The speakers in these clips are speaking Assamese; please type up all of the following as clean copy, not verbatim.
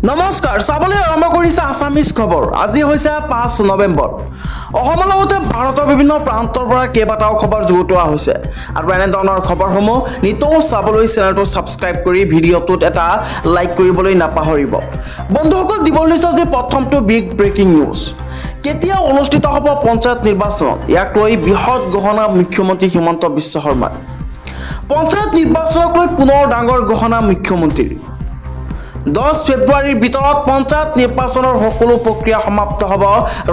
নমস্কাৰ চাবলৈ আৰম্ভ কৰিছে আছামিজ খবৰ। আজি হৈছে 5 নৱেম্বৰ। অসমৰ লগতে ভাৰতৰ বিভিন্ন প্ৰান্তৰ পৰা কেইবাটাও খবৰ যুগুতোৱা হৈছে আৰু এনেধৰণৰ খবৰসমূহ নিতৌ চাবলৈ চেনেলটো ছাবস্ক্ৰাইব কৰি ভিডিঅ'টোত এটা লাইক কৰিবলৈ নাপাহৰিব। বন্ধুসকল, দিবলৈ লৈছে যে প্ৰথমটো বিগ ব্ৰেকিং নিউজ। কেতিয়া অনুষ্ঠিত হ'ব পঞ্চায়ত নিৰ্বাচন, ইয়াক লৈ বৃহৎ গহনা মুখ্যমন্ত্ৰী হিমন্ত বিশ্ব শৰ্মাৰ। পঞ্চায়ত নিৰ্বাচনক লৈ পুনৰ ডাঙৰ গহনা মুখ্যমন্ত্ৰীৰ। 10 ফেব্ৰুৱাৰীৰ ভিতৰত পঞ্চায়ত নিৰ্বাচনৰ সকলো প্ৰক্ৰিয়া সমাপ্ত হ'ব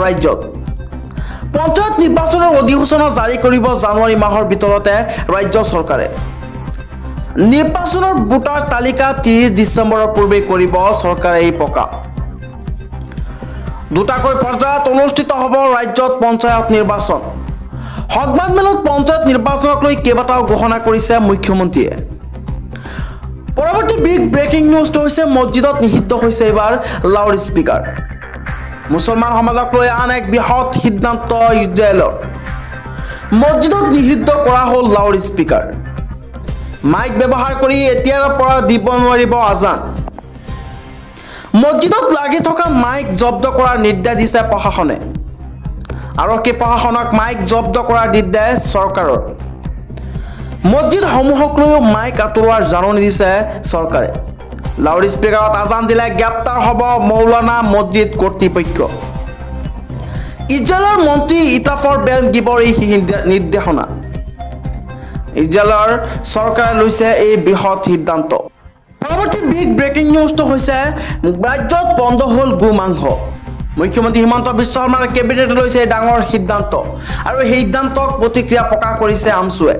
ৰাজ্যত। পঞ্চায়ত নিৰ্বাচনৰ অধিসূচনা জাৰি কৰিব জানুৱাৰী মাহৰ ভিতৰতে ৰাজ্য চৰকাৰে। নিৰ্বাচনৰ ভোটাৰ তালিকা 30 ডিচেম্বৰৰ পূৰ্বে কৰিব চৰকাৰে এই প্ৰকাশ। দুটাকৈ পৰ্যায়ত অনুষ্ঠিত হ'ব ৰাজ্যত পঞ্চায়ত নিৰ্বাচন। সংবাদমেলত পঞ্চায়ত নিৰ্বাচনক লৈ কেইবাটাও ঘোষণা কৰিছে মুখ্যমন্ত্ৰীয়ে। পৰৱৰ্তী বিগ ব্ৰেকিং নিউজটো হৈছে মছজিদত নিষিদ্ধ হৈছে এইবাৰ লাউড স্পীকাৰ। মুছলমান সমাজক লৈ আন এক বৃহৎ সিদ্ধান্ত ইজৰাইলৰ। মছজিদত নিষিদ্ধ কৰা হ'ল লাউড স্পীকাৰ। মাইক ব্যৱহাৰ কৰি এতিয়াৰ পৰা দিব নোৱাৰিব আজান। মছজিদত লাগি থকা মাইক জব্দ কৰাৰ নিৰ্দেশ দিছে প্ৰশাসনে। আৰক্ষী প্ৰশাসনক মাইক জব্দ কৰাৰ নিৰ্দেশ চৰকাৰৰ। মছজিদসমূহক লৈও মাইক আঁতৰোৱাৰ জাননী দিছে চৰকাৰে। লাউড স্পীকাৰত আজান দিলে গ্ৰেপ্তাৰ হ'ব মৌলানা মছজিদ কৰ্তৃপক্ষ। ইজৰাইলৰ মন্ত্ৰী ইটাফৰ বেন গিবৰ এই নিৰ্দেশনা। ইজৰাইলৰ চৰকাৰে লৈছে এই বৃহৎ সিদ্ধান্ত। পৰৱৰ্তী বিগ ব্ৰেকিং নিউজটো হৈছে ৰাজ্যত বন্ধ হ'ল গো মাংস। মুখ্যমন্ত্ৰী হিমন্ত বিশ্ব শৰ্মাৰ কেবিনেটে লৈছে ডাঙৰ সিদ্ধান্ত আৰু সেই সিদ্ধান্তক প্ৰতিক্ৰিয়া প্ৰকাশ কৰিছে আমছুৱে।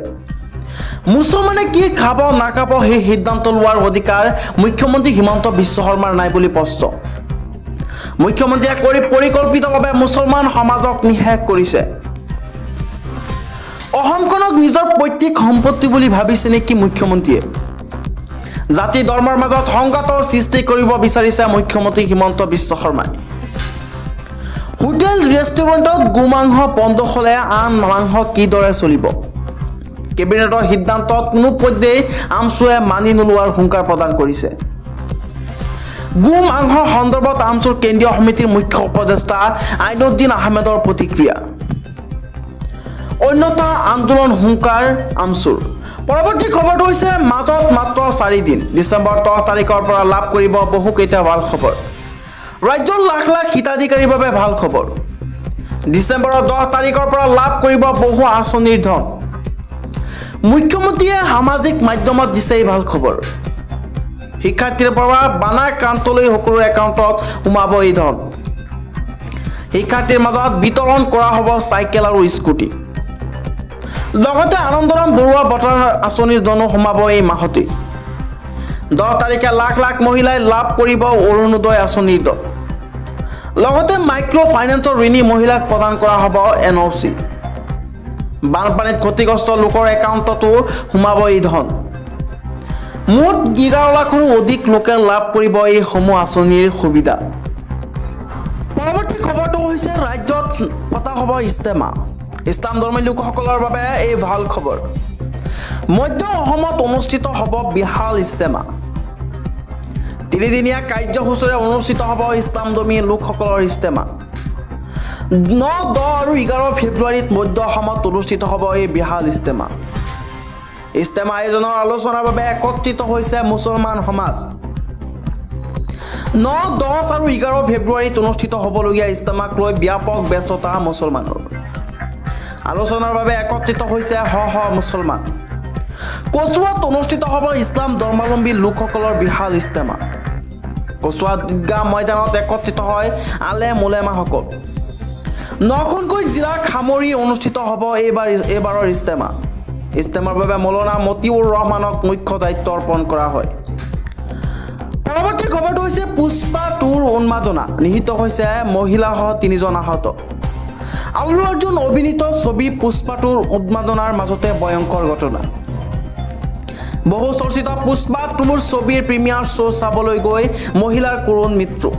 মুছলমানে কি খাব নাখাব সেই সিদ্ধান্ত লোৱাৰ অধিকাৰ মুখ্যমন্ত্ৰী হিমন্ত বিশ্ব শৰ্মাৰ নাই বুলি প্ৰশ্ন। মুখ্যমন্ত্ৰীয়ে পৰিকল্পিতভাৱে মুছলমান সমাজক নিষেধ কৰিছে। অসমখনক নিজৰ পৈতৃক সম্পত্তি বুলি ভাবিছে নেকি মুখ্যমন্ত্ৰীয়ে? জাতি ধৰ্মৰ মাজত সংঘাতৰ সৃষ্টি কৰিব বিচাৰিছে মুখ্যমন্ত্ৰী হিমন্ত বিশ্ব শৰ্মাই। হোটেল ৰেষ্টুৰেণ্টত গোমাংস বন্ধ হ'লে আন মাংস কিদৰে চলিব? কেবিনেটৰ সিদ্ধান্তত কোনো পধ্যেই আমছুৱে মানি নোলোৱাৰ হুংকাৰ প্ৰদান কৰিছে। গো মাংস সন্দৰ্ভত আমছুৰ কেন্দ্ৰীয় সমিতিৰ মুখ্য উপদেষ্টা আইনুদ্দিন আহমেদৰ প্ৰতিক্ৰিয়া। অন্যথা আন্দোলন হুংকাৰ আমছুৰ। পৰৱৰ্তী খবৰটো হৈছে মাজত মাত্ৰ 4 দিন। ডিচেম্বৰ 10 তাৰিখৰ পৰা লাভ কৰিব বহুকেইটা ভাল খবৰ। ৰাজ্যৰ লাখ লাখ হিতাধিকাৰীৰ বাবে ভাল খবৰ। ডিচেম্বৰৰ 10 তাৰিখৰ পৰা লাভ কৰিব বহু আঁচনিৰ ধন। মুখ্যমন্ত্ৰীয়ে সামাজিক মাধ্যমত দিছে এই ভাল খবৰ। শিক্ষাৰ্থীৰ পৰা বানাক্ৰান্তলৈ সকলো একাউণ্টত সোমাব এই ধন। শিক্ষাৰ্থীৰ মাজত বিতৰণ কৰা হ'ব চাইকেল আৰু স্কুটি। লগতে আনন্দৰাম বৰুৱা বঁটা আঁচনিৰ ধনো সোমাব এই মাহতে। 10 তাৰিখে লাখ লাখ মহিলাই লাভ কৰিব অৰুণোদয় আঁচনিৰ ধন। লগতে মাইক্ৰ' ফাইনেন্সৰ ঋণী মহিলাক প্ৰদান কৰা হ'ব NOC। বানপানীত ক্ষতিগ্ৰস্ত লোকৰ একাউণ্টতো সোমাব এই ধন। মুঠ 11 লাখৰো অধিক লোকে লাভ কৰিব এইসমূহ আঁচনিৰ সুবিধা। পৰৱৰ্তী খবৰটো হৈছে ৰাজ্যত পতা হ'ব ইস্তেমা। ইছলাম ধৰ্মী লোকসকলৰ বাবে এই ভাল খবৰ। মধ্য অসমত অনুষ্ঠিত হ'ব বিশাল ইস্তেমা। 3দিনীয়া কাৰ্যসূচীৰে অনুষ্ঠিত হ'ব ইছলাম ধৰ্মী লোকসকলৰ ইস্তেমা। 9, 10 আৰু 11 ফেব্ৰুৱাৰীত মধ্য অসমত অনুষ্ঠিত হ'ব এই বিশাল ইস্তেমা। ইস্তেমা আয়োজনৰ আলোচনাৰ বাবে একত্ৰিত হৈছে মুছলমান সমাজ। 9, 10 আৰু 11 ফেব্ৰুৱাৰীত অনুষ্ঠিত হ'বলগীয়া ইস্তেমাক লৈ ব্যাপক ব্যস্ততা মুছলমানৰ। আলোচনাৰ বাবে একত্ৰিত হৈছে শ মুছলমান। কচুৱাত অনুষ্ঠিত হ'ব ইছলাম ধৰ্মাৱলম্বী লোকসকলৰ বিশাল ইস্তেমা। কচুৱাত ঈদগাহ ময়দানত একত্ৰিত হয় আলেম উলেমাসকল। 9খনকৈ জিলাক সামৰি অনুষ্ঠিত হ'ব এইবাৰৰ ইস্তেমা। ইস্তেমাৰ বাবে মৌলানা মতিউৰ ৰহমানক মুখ্য দায়িত্ব অৰ্পণ কৰা হয়। পৰৱৰ্তী খবৰটো হৈছে পুষ্পা 2ৰ উন্মাদনা। নিহিত হৈছে মহিলাসহ 3জন আহত। আল্লু অৰ্জুন অভিনীত ছবি পুষ্পা 2ৰ উন্মাদনাৰ মাজতে ভয়ংকৰ ঘটনা। বহু চৰ্চিত পুষ্পা 2ৰ ছবিৰ প্ৰিমিয়াৰ শ্ব' চাবলৈ গৈ মহিলাৰ কৰুণ মৃত্যু।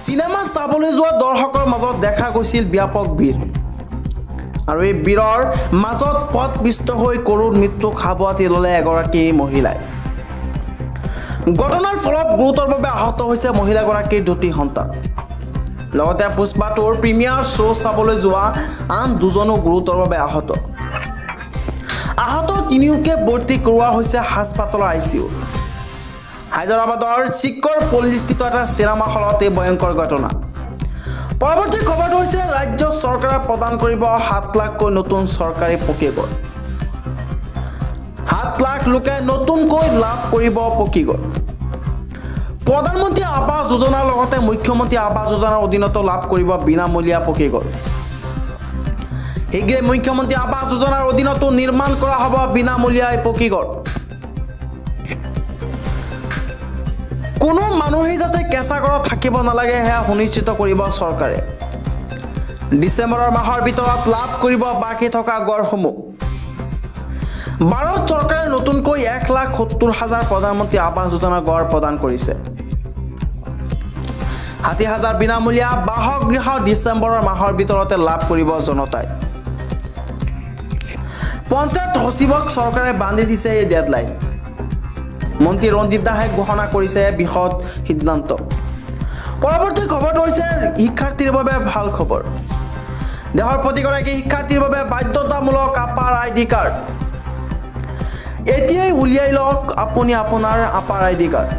চিনেমা চাবলৈ যোৱা দৰ্শকৰ মাজত দেখা গৈছিল ব্যাপক ভিৰ। আৰু এই ভিৰৰ মাজত পথপিষ্ট হৈ কৰুণ মৃত্যুক সাৱটি ল'লে এগৰাকী মহিলাই। ঘটনাৰ ফলত গুৰুতৰভাৱে আহত হৈছে মহিলাগৰাকীৰ দুটি সন্তান লগতে পুষ্পাটোৰ প্ৰিমিয়াৰ শ্ব' চাবলৈ যোৱা আন দুজনো গুৰুতৰভাৱে আহত তিনিওকে ভৰ্তি কৰোৱা হৈছে হাস্পাতালৰ ICU হায়দৰাবাদৰ চিকৰ পল্লীস্থিত এটা চিনেমা হলত এই ভয়ংকৰ ঘটনা পৰৱৰ্তী খবৰটো হৈছে ৰাজ্য চৰকাৰে প্ৰদান কৰিব 7 লাখকৈ নতুন চৰকাৰী পকীঘৰ 7 লাখ লোকে নতুনকৈ লাভ কৰিব পকীঘৰ প্ৰধানমন্ত্ৰী আৱাস যোজনাৰ লগতে মুখ্যমন্ত্ৰী আৱাস যোজনাৰ অধীনত লাভ কৰিব বিনামূলীয়া পকীঘৰ শীঘ্ৰে মুখ্যমন্ত্ৰী আৱাস যোজনাৰ অধীনত নিৰ্মাণ কৰা হ'ব বিনামূলীয়া পকীঘৰ কোনো মানুহে যাতে কেঁচা ঘৰত থাকিব নালাগে হেয়া সুনিশ্চিত কৰিব চৰকাৰে ডিচেম্বৰৰ মাহৰ ভিতৰত লাভ কৰিব বাকী থকা ঘৰসমূহ ভাৰত চৰকাৰে নতুনকৈ 1,70,000 প্ৰধানমন্ত্ৰী আৱাস যোজনাৰ ঘৰ প্ৰদান কৰিছে 60,000 বিনামূলীয়া বাসগৃহ ডিচেম্বৰৰ মাহৰ ভিতৰতে লাভ কৰিব জনতাই পঞ্চায়ত সচিবক চৰকাৰে বান্ধি দিছে এই ডেডলাইন মন্ত্ৰী ৰঞ্জিত দাসে ঘোষণা কৰিছে বৃহৎ সিদ্ধান্ত পৰৱৰ্তী খবৰটো হৈছে শিক্ষাৰ্থীৰ বাবে ভাল খবৰ দেশৰ প্ৰতিগৰাকী শিক্ষাৰ্থীৰ বাবে বাধ্যতামূলক আপাৰ ID কাৰ্ড এতিয়াই উলিয়াই লওক আপুনি আপোনাৰ আপাৰ ID কাৰ্ড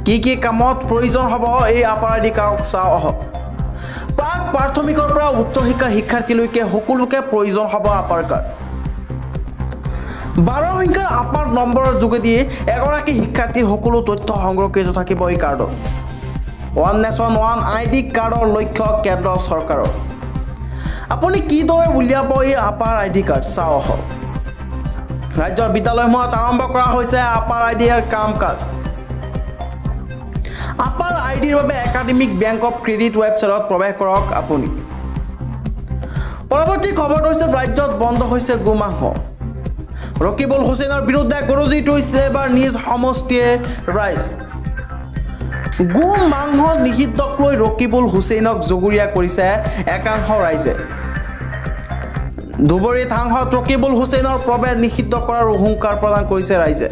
কি কামত প্ৰয়োজন হ'ব এই আপাৰ ID কাৰ্ড চাওঁ আহক প্ৰাক প্ৰাথমিকৰ পৰা উচ্চ শিক্ষাৰ শিক্ষাৰ্থীলৈকে সকলোকে প্ৰয়োজন হ'ব আপাৰ কাৰ্ড 12 সংখ্যাৰ আপাৰ নম্বৰৰ যোগেদি এগৰাকী শিক্ষাৰ্থীৰ সকলো তথ্য সংৰক্ষিত থাকিব এই কাৰ্ডত ওৱান নেশ্যন ওৱান ID কাৰ্ডৰ লক্ষ্য কেন্দ্ৰ চৰকাৰৰ আপুনি কিদৰে উলিয়াব এই আপাৰ ID কাৰ্ড চাওঁ আহক ৰাজ্যৰ বিদ্যালয়সমূহত আৰম্ভ কৰা হৈছে আপাৰ IDৰ কাম কাজ আপাৰ IDৰ বাবে একাডেমিক বেংক অফ ক্ৰেডিট ৱেবছাইটত প্ৰৱেশ কৰক আপুনি পৰৱৰ্তী খবৰটো হৈছে ৰাজ্যত বন্ধ হৈছে গোমাংস ৰকিবুল হুছেইনৰ বিৰুদ্ধে গৰজিত হৈছে এবাৰ নিজ সমষ্টিৰ ৰাইজ গোমাংস নিষিদ্ধক লৈ ৰকিবুল হুছেইনক জগৰীয়া কৰিছে একাংশ ৰাইজে ধুবুৰী থাংখত ৰকিবুল হুছেইনৰ প্ৰৱেশ নিষিদ্ধ কৰাৰ হুংকাৰ প্ৰদান কৰিছে ৰাইজে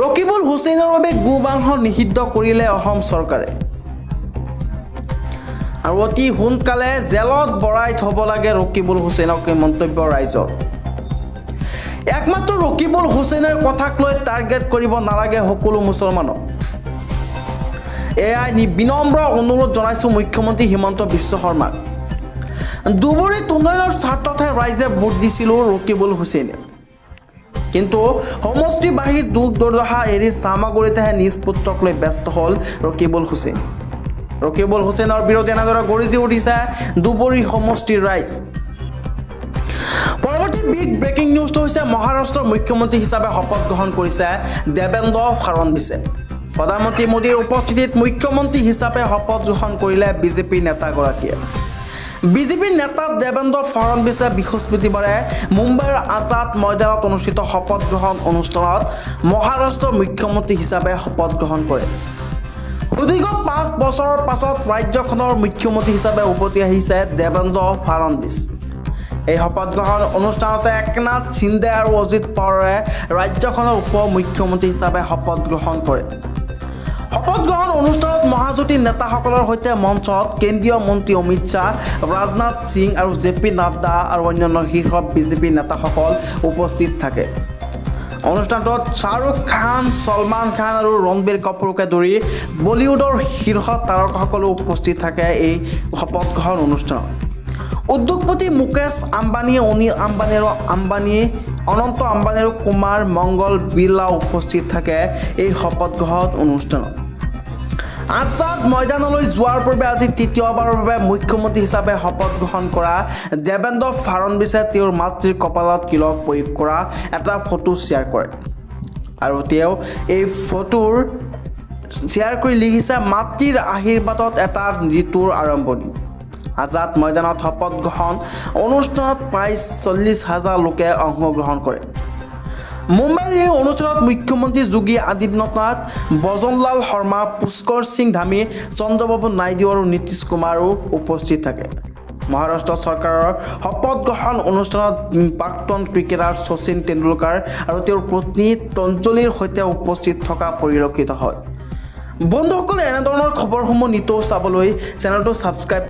ৰকিবুল হুছেইনৰ বাবে গোমাংস নিষিদ্ধ কৰিলে অসম চৰকাৰে আৰু অতি সোনকালে জেলত বৰাই থব লাগে ৰকিবুল হুছেইনক মন্তব্য ৰাইজৰ একমাত্ৰ ৰকিবুল হুছেইনৰ কথাক লৈ টাৰ্গেট কৰিব নালাগে সকলো মুছলমানক এয়াই বিনম্ৰ অনুৰোধ জনাইছো মুখ্যমন্ত্ৰী হিমন্ত বিশ্ব শৰ্মাক ধুবুৰীত উন্নয়নৰ স্বাৰ্থতহে ৰাইজে ভোট দিছিল ৰকিবুল হুছেইনে কিন্তু সমষ্টি বাহিৰ দুখ দুৰ্দশা এৰি চামাগুৰিতেহে নিজ পুত্ৰক লৈ ব্যস্ত হ'ল ৰকিবুল হুছেইনৰ বিৰুদ্ধে এনেদৰে গৰজি উঠিছে ধুবুৰী সমষ্টিৰ ৰাইজ পৰৱৰ্তী বিগ ব্ৰেকিং নিউজটো হৈছে মহাৰাষ্ট্ৰৰ মুখ্যমন্ত্ৰী হিচাপে শপত গ্ৰহণ কৰিছে দেবেন্দ্ৰ ফাড়নবিছে প্ৰধানমন্ত্ৰী মোদীৰ উপস্থিতিত মুখ্যমন্ত্ৰী হিচাপে শপত গ্ৰহণ কৰিলে বিজেপি নেতাগৰাকীয়ে বিজেপিৰ নেতা দেবেন্দ্ৰ ফাড়নবিছে বৃহস্পতিবাৰে মুম্বাইৰ আজাদ ময়দানত অনুষ্ঠিত শপত গ্ৰহণ অনুষ্ঠানত মহাৰাষ্ট্ৰৰ মুখ্যমন্ত্ৰী হিচাপে শপত গ্ৰহণ কৰে সুদীৰ্ঘ 5 বছৰৰ পাছত ৰাজ্যখনৰ মুখ্যমন্ত্ৰী হিচাপে উভতি আহিছে দেবেন্দ্ৰ ফাড়নবিছ এই শপত গ্ৰহণ অনুষ্ঠানতে একনাথ সিন্ধে আৰু অজিত পাৱাৰে ৰাজ্যখনৰ উপ মুখ্যমন্ত্ৰী হিচাপে শপত গ্ৰহণ কৰে শপত গ্ৰহণ অনুষ্ঠানত মহাজ্যোতি নেতাসকলৰ সৈতে মঞ্চত কেন্দ্ৰীয় মন্ত্ৰী অমিত শ্বাহ ৰাজনাথ সিং আৰু JP নাড্ডা আৰু অন্যান্য শীৰ্ষ বিজেপি নেতাসকল উপস্থিত থাকে অনুষ্ঠানটোত শ্বাহৰুখ খান ছলমান খান আৰু ৰণবীৰ কাপুৰকে ধৰি বলিউডৰ শীৰ্ষ তাৰকাসকলো উপস্থিত থাকে এই শপত গ্ৰহণ অনুষ্ঠানত উদ্যোগপতি মুকেশ আম্বানী অনিল আম্বানী অনন্ত আম্বানী আৰু কুমাৰ মংগল বিৰলা উপস্থিত থাকে এই শপত গ্ৰহণ অনুষ্ঠানত আজাদ ময়দানলৈ যোৱাৰ পূৰ্বে আজি তৃতীয়বাৰৰ বাবে মুখ্যমন্ত্ৰী হিচাপে শপত গ্ৰহণ কৰা দেবেন্দ্ৰ ফাড়নবিছে তেওঁৰ মাতৃৰ কপালত তিলক প্ৰয়োগ কৰা এটা ফটো শ্বেয়াৰ কৰে আৰু তেওঁ এই ফটোৰ শ্বেয়াৰ কৰি লিখিছে মাতৃৰ আশীৰ্বাদত এটা ঋতুৰ আৰম্ভণি আজাদ ময়দানত শপত গ্ৰহণ অনুষ্ঠানত প্ৰায় 40,000 লোকে অংশগ্ৰহণ কৰে মুম্বাইৰ এই অনুষ্ঠানত মুখ্যমন্ত্ৰী যোগী আদিত্যনাথ বজনলাল শৰ্মা পুষ্কৰ সিং ধামী চন্দ্ৰবাবু নাইডু আৰু নীতিশ কুমাৰো উপস্থিত থাকে মহাৰাষ্ট্ৰ চৰকাৰৰ শপত গ্ৰহণ অনুষ্ঠানত প্ৰাক্তন ক্ৰিকেটাৰ শচীন তেণ্ডুলকাৰ আৰু তেওঁৰ পত্নী তঞ্জলীৰ সৈতে উপস্থিত থকা পৰিলক্ষিত হয়। বন্ধুসকলে এনেধৰণৰ খবৰসমূহ নিতৌ চাবলৈ চেনেলটো ছাবস্ক্ৰাইব